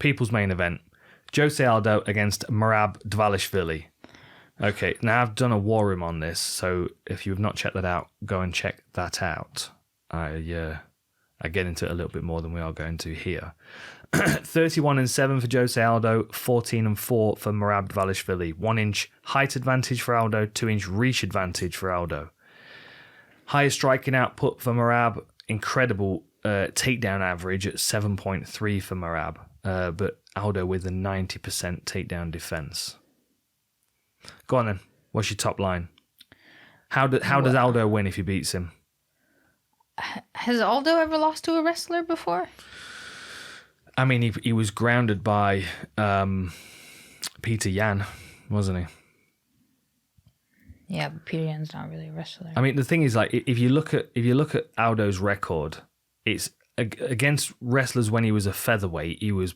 people's main event. José Aldo against Merab Dvalishvili. Okay, now I've done a war room on this, so if you've not checked that out, go and check that out. I get into it a little bit more than we are going to here. 31-7 for José Aldo, 14-4 for Merab Dvalishvili. 1 inch height advantage for Aldo, 2 inch reach advantage for Aldo. Highest striking output for Merab, incredible takedown average at 7.3 for Merab, but Aldo with a 90% takedown defense. Go on then. What's your top line? How does Aldo win if he beats him? Has Aldo ever lost to a wrestler before? I mean, he was grounded by Peter Yan, wasn't he? Yeah, but Peter Yan's not really a wrestler. I mean, the thing is, like, if you look at Aldo's record, it's against wrestlers when he was a featherweight, he was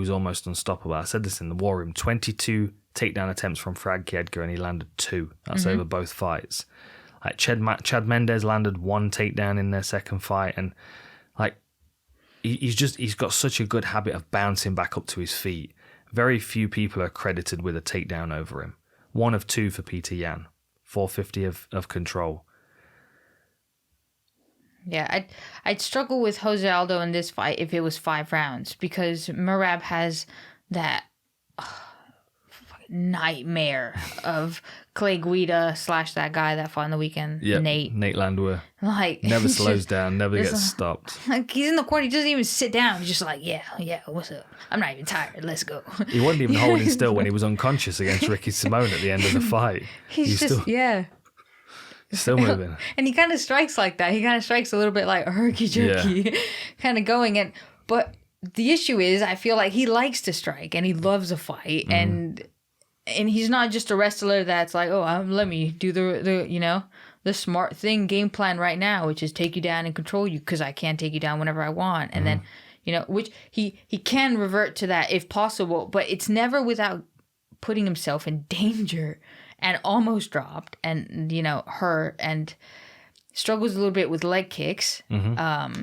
almost unstoppable. I said this in the war room: 22 takedown attempts from Frankie Edgar, and he landed 2. That's over both fights. Like Chad Mendes landed 1 takedown in their second fight, and like he's got such a good habit of bouncing back up to his feet. Very few people are credited with a takedown over him. 1 of 2 for Peter Yan, 450 of control. Yeah, I'd struggle with José Aldo in this fight if it was 5 rounds, because Merab has that nightmare of Clay Guida / that guy that fought on the weekend, Nate Landwehr. Like, never slows down, never gets stopped. Like, he's in the corner, he doesn't even sit down. He's just like, yeah, what's up? I'm not even tired. Let's go. He wasn't even holding still when he was unconscious against Ricky Simone at the end of the fight. He's just still moving. And he kind of strikes like that. He kind of strikes a little bit like a herky-jerky kind of going. But the issue is, I feel like he likes to strike and he loves a fight. And he's not just a wrestler that's like, oh, let me do the smart thing, game plan right now, which is take you down and control you because I can take you down whenever I want. And then, which he can revert to that if possible, but it's never without putting himself in danger. And almost dropped and, hurt and struggles a little bit with leg kicks. So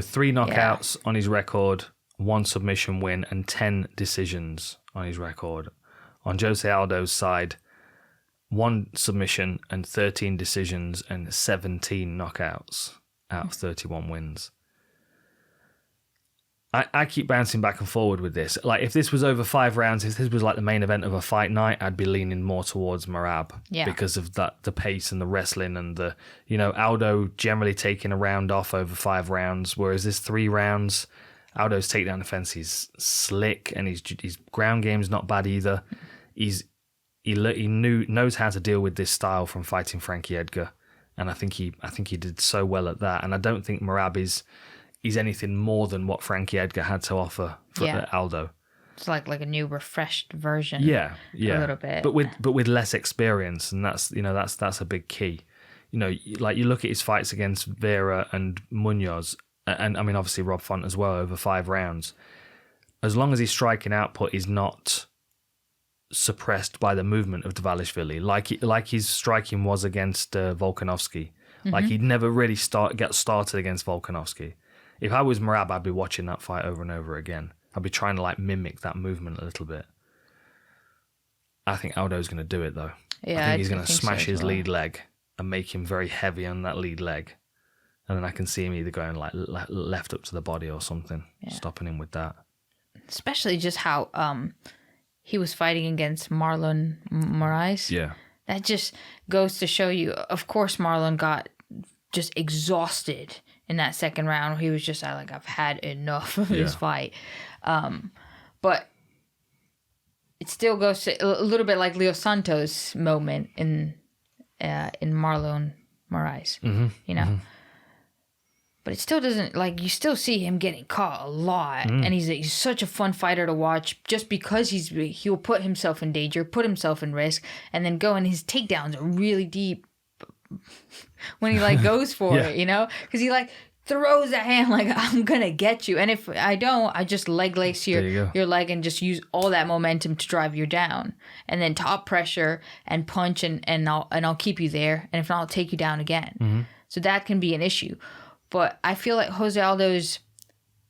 3 knockouts on his record, 1 submission win, and 10 decisions on his record. On José Aldo's side, 1 submission and 13 decisions and 17 knockouts out of 31 wins. I keep bouncing back and forward with this. Like, if this was over 5 rounds, if this was like the main event of a fight night, I'd be leaning more towards Merab because of the pace and the wrestling and the, Aldo generally taking a round off over 5 rounds, whereas this 3 rounds, Aldo's takedown defense is slick and his ground game's not bad either. He knows how to deal with this style from fighting Frankie Edgar, and I think he did so well at that. And I don't think Merab is anything more than what Frankie Edgar had to offer for Aldo. It's like a new refreshed version. Yeah. A little bit. But with less experience, and that's a big key. Like you look at his fights against Vera and Munoz, and I mean obviously Rob Font as well over 5 rounds. As long as his striking output is not suppressed by the movement of Dvalishvili, like his striking was against Volkanovski. Like he'd never really get started against Volkanovski. If I was Merab, I'd be watching that fight over and over again. I'd be trying to mimic that movement a little bit. I think Aldo's going to do it though. Yeah, I think he's going to smash his lead leg and make him very heavy on that lead leg. And then I can see him either going left up to the body or something, stopping him with that. Especially just how he was fighting against Marlon Moraes. Yeah. That just goes to show you, of course, Marlon got just exhausted in that second round. He was just like, I've had enough of this fight. But it still goes to a little bit like Leo Santos' moment in Marlon Moraes, But it still doesn't, you still see him getting caught a lot. And he's such a fun fighter to watch just because he'll put himself in danger, put himself in risk, and then go, and his takedowns are really deep when he goes for it, because he throws a hand I'm gonna get you, and if I don't, I just leg lace your leg and just use all that momentum to drive you down, and then top pressure and punch and I'll keep you there, and if not, I'll take you down again. So that can be an issue. But I feel like José Aldo's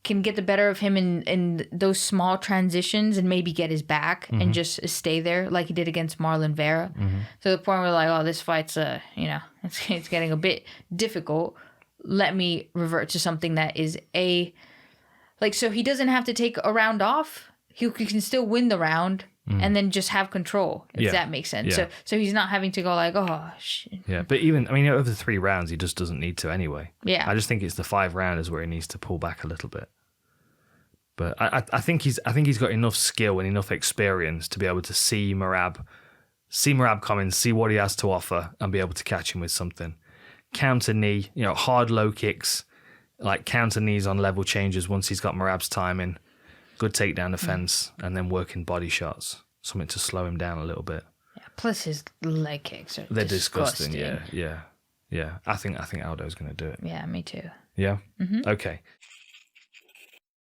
can get the better of him in those small transitions and maybe get his back and just stay there like he did against Marlon Vera. To the point where like, oh, this fight's it's getting a bit difficult. Let me revert to something that is so he doesn't have to take a round off. He can still win the round and then just have control, if that makes sense. Yeah. So he's not having to go like, oh, shit. Yeah, but even, over the 3 rounds, he just doesn't need to anyway. Yeah. I just think it's the 5 rounders where he needs to pull back a little bit. But I think he's got enough skill and enough experience to be able to see Merab coming, see what he has to offer, and be able to catch him with something. Counter knee, hard low kicks, like counter knees on level changes once he's got Merab's timing. Good takedown defense, and then working body shots, something to slow him down a little bit. Yeah, plus his leg kicks are They're disgusting. Yeah. I think Aldo's going to do it. Yeah, me too. Yeah? Okay.